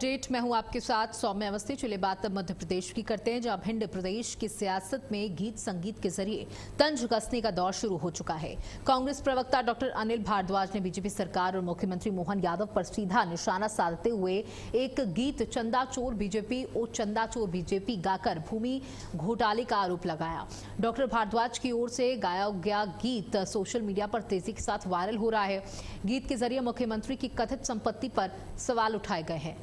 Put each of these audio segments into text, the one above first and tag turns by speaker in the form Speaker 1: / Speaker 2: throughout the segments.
Speaker 1: Update मैं हूं आपके साथ सौम्य अवस्थी। चलिए बात अब मध्य प्रदेश की करते हैं, जहां भिंड प्रदेश की सियासत में गीत संगीत के जरिए तंज कसने का दौर शुरू हो चुका है। कांग्रेस प्रवक्ता डॉक्टर अनिल भारद्वाज ने बीजेपी सरकार और मुख्यमंत्री मोहन यादव पर सीधा निशाना साधते हुए एक गीत चंदा चोर बीजेपी ओ चंदा चोर बीजेपी गाकर भूमि घोटाले का आरोप लगाया। डॉक्टर भारद्वाज की ओर से गाया गया गीत सोशल मीडिया पर तेजी के साथ वायरल हो रहा है। गीत के जरिए मुख्यमंत्री की कथित संपत्ति पर सवाल उठाए गए हैं।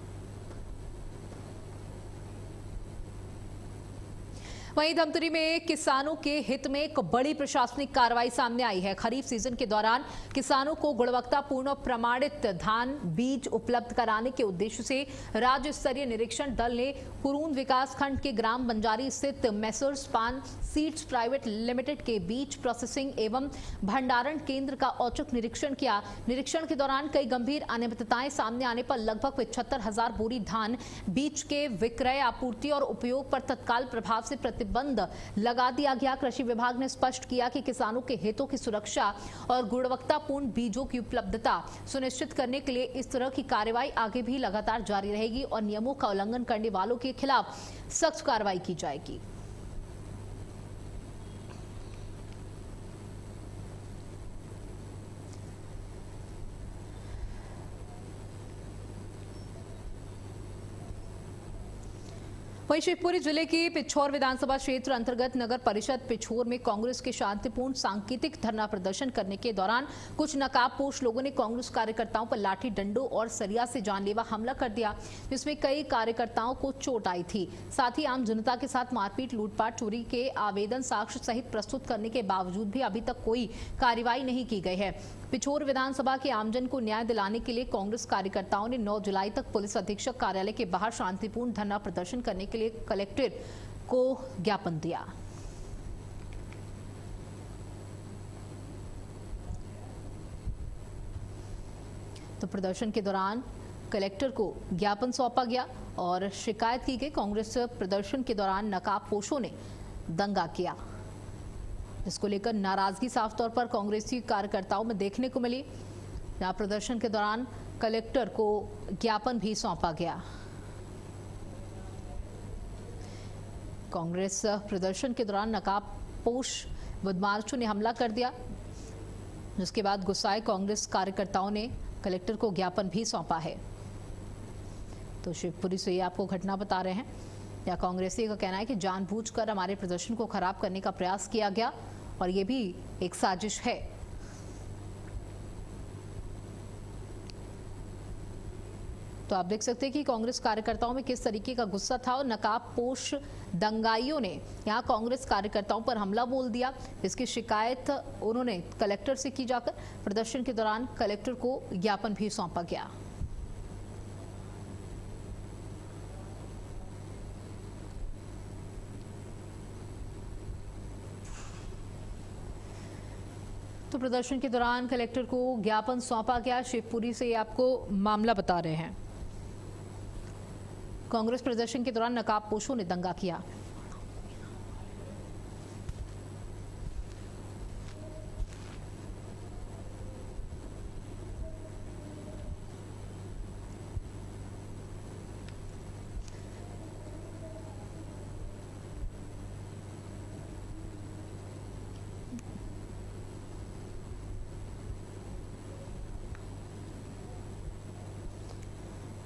Speaker 1: वहीं धमतरी में किसानों के हित में एक बड़ी प्रशासनिक कार्रवाई सामने आई है। खरीफ सीजन के दौरान किसानों को गुणवत्तापूर्ण और प्रमाणित धान बीज उपलब्ध कराने के उद्देश्य से राज्य स्तरीय निरीक्षण दल ने कुरून विकास खंड के ग्राम बंजारी स्थित मेसर्स पान सीड्स प्राइवेट लिमिटेड के बीज प्रोसेसिंग एवं भंडारण केंद्र का औचक निरीक्षण किया। निरीक्षण के दौरान कई गंभीर अनियमितताएं सामने आने पर लगभग 75,000 बोरी धान बीज के विक्रय, आपूर्ति और उपयोग पर तत्काल प्रभाव से प्रतिबंध लगा दिया गया। कृषि विभाग ने स्पष्ट किया कि किसानों के हितों की सुरक्षा और गुणवत्तापूर्ण बीजों की उपलब्धता सुनिश्चित करने के लिए इस तरह की कार्रवाई आगे भी लगातार जारी रहेगी और नियमों का उल्लंघन करने वालों के खिलाफ सख्त कार्रवाई की जाएगी। वहीं शिवपुरी जिले की पिछोर विधानसभा क्षेत्र अंतर्गत नगर परिषद पिछोर में कांग्रेस के शांतिपूर्ण सांकेतिक धरना प्रदर्शन करने के दौरान कुछ नकाबपोश लोगों ने कांग्रेस कार्यकर्ताओं पर लाठी डंडों और सरिया से जानलेवा हमला कर दिया, जिसमें कई कार्यकर्ताओं को चोट आई थी। साथ ही आम जनता के साथ मारपीट, लूटपाट, चोरी के आवेदन साक्ष्य सहित प्रस्तुत करने के बावजूद भी अभी तक कोई कार्रवाई नहीं की गई है। पिछोर विधानसभा के आमजन को न्याय दिलाने के लिए कांग्रेस कार्यकर्ताओं ने 9 जुलाई तक पुलिस अधीक्षक कार्यालय के बाहर शांतिपूर्ण धरना प्रदर्शन करने के लिए कलेक्टर को ज्ञापन दिया। तो प्रदर्शन के दौरान कलेक्टर को ज्ञापन सौंपा गया और शिकायत की गई। कांग्रेस प्रदर्शन के दौरान नकाबपोशों ने दंगा किया, जिसको लेकर नाराजगी साफ तौर पर कांग्रेसी कार्यकर्ताओं में देखने को मिली। जहां प्रदर्शन के दौरान कलेक्टर को ज्ञापन भी सौंपा गया। कांग्रेस प्रदर्शन के दौरान नकाबपोश बदमाशों ने हमला कर दिया, जिसके बाद गुस्साए कांग्रेस कार्यकर्ताओं ने कलेक्टर को ज्ञापन भी सौंपा है। तो शिवपुरी से ये आपको घटना बता रहे हैं। या कांग्रेसी का कहना है कि जानबूझकर हमारे प्रदर्शन को खराब करने का प्रयास किया गया और ये भी एक साजिश है। तो आप देख सकते हैं कि कांग्रेस कार्यकर्ताओं में किस तरीके का गुस्सा था और नकाबपोश दंगाइयों ने यहां कांग्रेस कार्यकर्ताओं पर हमला बोल दिया। इसकी शिकायत उन्होंने कलेक्टर से की जाकर प्रदर्शन के दौरान कलेक्टर को ज्ञापन भी सौंपा गया। तो प्रदर्शन के दौरान कलेक्टर को ज्ञापन सौंपा गया। शिवपुरी से आपको मामला बता रहे हैं। कांग्रेस प्रदर्शन के दौरान नकाबपोशों ने दंगा किया।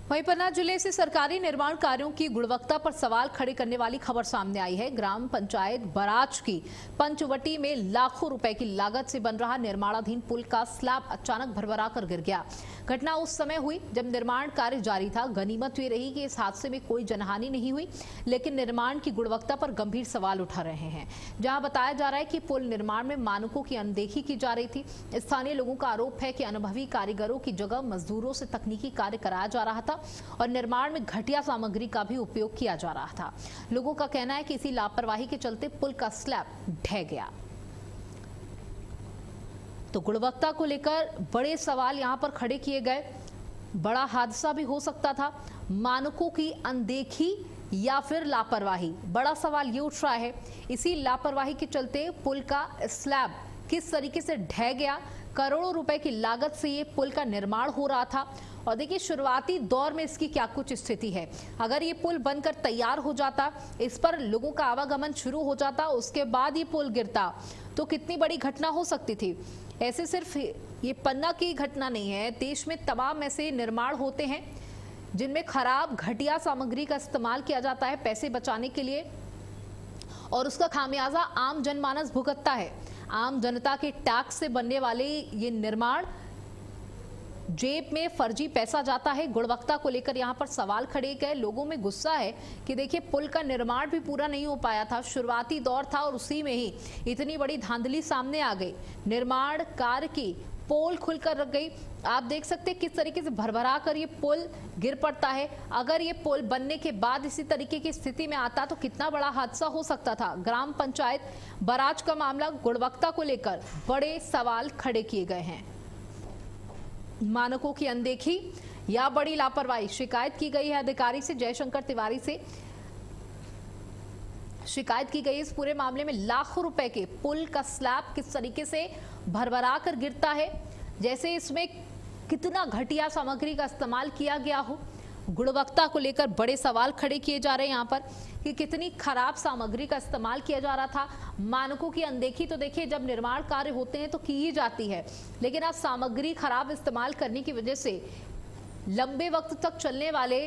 Speaker 1: वहीं पन्ना जिले से सरकारी निर्माण कार्यों की गुणवत्ता पर सवाल खड़े करने वाली खबर सामने आई है। ग्राम पंचायत बराज की पंचवटी में लाखों रुपए की लागत से बन रहा निर्माणाधीन पुल का स्लैब अचानक भरभरा कर गिर गया। घटना उस समय हुई जब निर्माण कार्य जारी था। गनीमत ये रही कि इस हादसे में कोई जनहानि नहीं हुई, लेकिन निर्माण की गुणवत्ता पर गंभीर सवाल उठा रहे हैं। जहां बताया जा रहा है कि पुल निर्माण में मानकों की अनदेखी की जा रही थी। स्थानीय लोगों का आरोप है कि अनुभवी कारीगरों की जगह मजदूरों से तकनीकी कार्य कराया जा रहा था और निर्माण में घटिया सामग्री का भी उपयोग किया जा रहा था। लोगों का कहना है कि इसी लापरवाही के चलते पुल का स्लैब ढह गया। तो गुणवत्ता को लेकर बड़े सवाल यहां पर खड़े किए गए। बड़ा हादसा भी हो सकता था, मानकों की अनदेखी या फिर लापरवाही। बड़ा सवाल ये उठ रहा है, इसी लापरवाही के चलते पुल का स्लैब किस तरीके से ढह गया, करोड़ों रुपए की लागत से ये पुल का निर्माण हो रहा था। और देखिए शुरुआती दौर में इसकी क्या कुछ स्थिति है। अगर ये पुल बनकर तैयार हो जाता, इस पर लोगों का आवागमन शुरू हो जाता, उसके बाद ये पुल गिरता तो कितनी बड़ी घटना हो सकती थी। ऐसे सिर्फ ये पन्ना की घटना नहीं है, देश में तमाम ऐसे निर्माण होते हैं जिनमें खराब घटिया सामग्री का इस्तेमाल किया जाता है पैसे बचाने के लिए, और उसका खामियाजा आम जनमानस भुगतता है। आम जनता के टैक्स से बनने वाले ये निर्माण जेब में फर्जी पैसा जाता है। गुणवत्ता को लेकर यहाँ पर सवाल खड़े गए। लोगों में गुस्सा है कि देखिए पुल का निर्माण भी पूरा नहीं हो पाया था, शुरुआती दौर था और उसी में ही इतनी बड़ी धांधली सामने आ गई। निर्माण कार्य की पोल खुलकर रख गई। आप देख सकते हैं किस तरीके से भरभरा कर ये पुल गिर पड़ता है। अगर ये पुल बनने के बाद इसी तरीके की स्थिति में आता तो कितना बड़ा हादसा हो सकता था। ग्राम पंचायत बराज का मामला, गुणवत्ता को लेकर बड़े सवाल खड़े किए गए हैं। मानकों की अनदेखी या बड़ी लापरवाही, शिकायत की गई है अधिकारी से, जयशंकर तिवारी से शिकायत की गई। इस पूरे मामले में लाखों रुपए के पुल का स्लैब किस तरीके से भरभरा कर गिरता है, जैसे इसमें कितना घटिया सामग्री का इस्तेमाल किया गया हो। गुणवत्ता को लेकर बड़े सवाल खड़े किए जा रहे हैं यहाँ पर कि कितनी खराब सामग्री का इस्तेमाल किया जा रहा था। मानकों की अनदेखी तो देखिए जब निर्माण कार्य होते हैं तो की ही जाती है, लेकिन आज सामग्री खराब इस्तेमाल करने की वजह से लंबे वक्त तक चलने वाले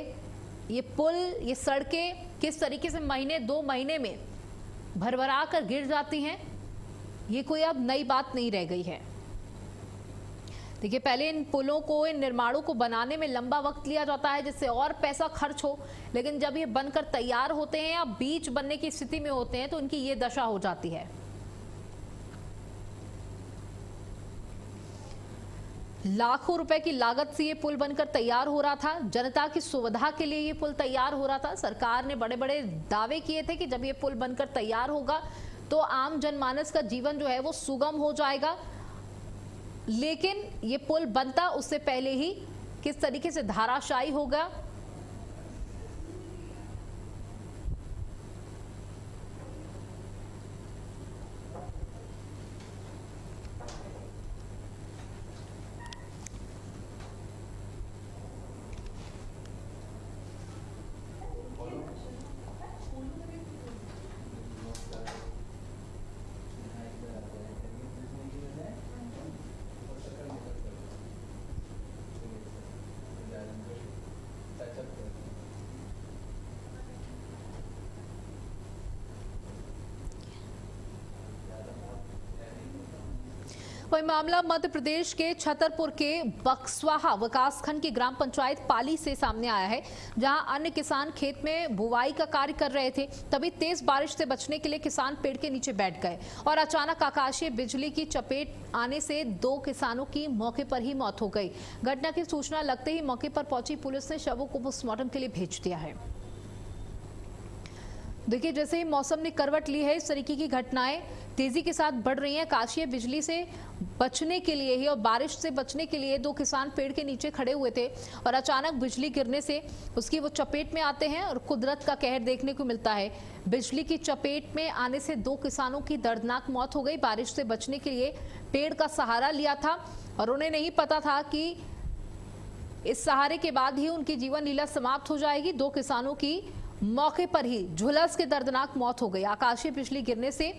Speaker 1: ये पुल, ये सड़कें किस तरीके से महीने 2 महीने में भरभरा कर गिर जाती हैं, ये कोई अब नई बात नहीं रह गई है। देखिए पहले इन पुलों को, इन निर्माणों को बनाने में लंबा वक्त लिया जाता है जिससे और पैसा खर्च हो, लेकिन जब ये बनकर तैयार होते हैं या बीच बनने की स्थिति में होते हैं तो इनकी ये दशा हो जाती है। लाखों रुपए की लागत से ये पुल बनकर तैयार हो रहा था। जनता की सुविधा के लिए ये पुल तैयार हो रहा था। सरकार ने बड़े बड़े दावे किए थे कि जब ये पुल बनकर तैयार होगा तो आम जनमानस का जीवन जो है वो सुगम हो जाएगा, लेकिन ये पुल बनता उससे पहले ही किस तरीके से धाराशायी होगा। वही मामला मध्य प्रदेश के छतरपुर के बक्सवाहा विकासखंड की ग्राम पंचायत पाली से सामने आया है, जहां अन्य किसान खेत में बुवाई का कार्य कर रहे थे। तभी तेज बारिश से बचने के लिए किसान पेड़ के नीचे बैठ गए और अचानक आकाशीय बिजली की चपेट आने से 2 किसानों की मौके पर ही मौत हो गई। घटना की सूचना लगते ही मौके पर पहुंची पुलिस ने शवों को पोस्टमार्टम के लिए भेज दिया है। देखिए जैसे ही मौसम ने करवट ली है, इस तरीके की घटनाएं तेजी के साथ बढ़ रही हैं। आकाशीय बिजली से बचने के लिए ही और बारिश से बचने के लिए 2 किसान पेड़ के नीचे खड़े हुए थे और अचानक बिजली गिरने से उसकी वो चपेट में आते हैं और कुदरत का कहर देखने को मिलता है। बिजली की चपेट में आने से 2 किसानों की दर्दनाक मौत हो गई। बारिश से बचने के लिए पेड़ का सहारा लिया था और उन्हें नहीं पता था कि इस सहारे के बाद ही उनकी जीवन लीला समाप्त हो जाएगी। 2 किसानों की मौके पर ही झुलस के दर्दनाक मौत हो गई। आकाशीय बिजली गिरने से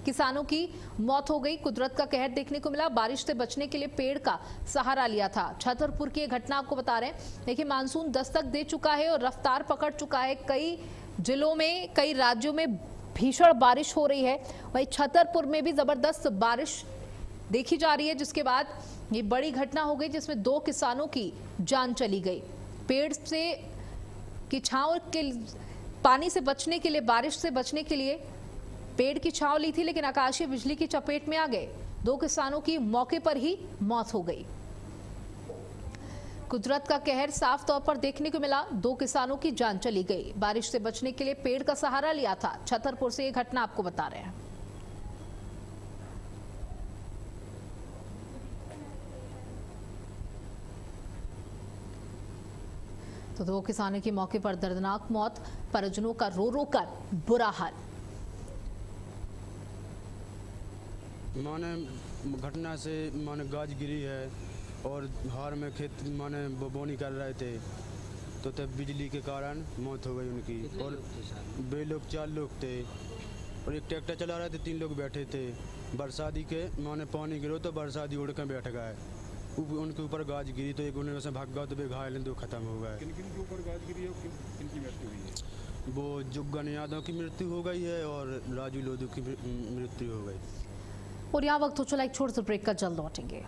Speaker 1: किसानों की मौत हो गई। कुदरत का कहर देखने को मिला। बारिश से बचने के लिए पेड़ का सहारा लिया था। छतरपुर की घटना आपको बता रहे हैं। देखिए मानसून दस्तक दे चुका है और रफ्तार पकड़ चुका है। कई जिलों में, कई राज्यों में भीषण बारिश हो रही है। वहीं छतरपुर में भी जबरदस्त बारिश देखी जा रही है, जिसके बाद ये बड़ी घटना हो गई जिसमें 2 किसानों की जान चली गई। पेड़ से की छांव के पानी से बचने के लिए, बारिश से बचने के लिए पेड़ की छांव ली थी, लेकिन आकाशीय बिजली की चपेट में आ गए। 2 किसानों की मौके पर ही मौत हो गई। कुदरत का कहर साफ तौर पर देखने को मिला। 2 किसानों की जान चली गई। बारिश से बचने के लिए पेड़ का सहारा लिया था। छतरपुर से ये घटना आपको बता रहे हैं। तो 2 किसानों की मौके पर दर्दनाक मौत, परिजनों का रो रो कर बुरा हाल।
Speaker 2: उन्होंने घटना से माने गाज गिरी है और हार में खेत माने बोनी कर रहे थे तो तब बिजली के कारण मौत हो गई उनकी। और वे लोग 4 लोग थे और एक ट्रैक्टर चला रहे थे, 3 लोग बैठे थे। बरसाती के माने पानी गिरो तो बरसाती उड़ कर बैठ गए, उनके ऊपर गाज गिरी तो एक उन्हें वैसे भाग गया तो वे घायल 2 खत्म हो गए।
Speaker 3: किन किन के ऊपर गाज गिरी है और किन की मृत्यु हुई है?
Speaker 2: वो जुग्गन यादव की मृत्यु हो गई है और राजू लोधू की मृत्यु हो गई।
Speaker 1: और यहाँ वक्त हो चला एक छोटे से ब्रेक का, जल्द लौटेंगे।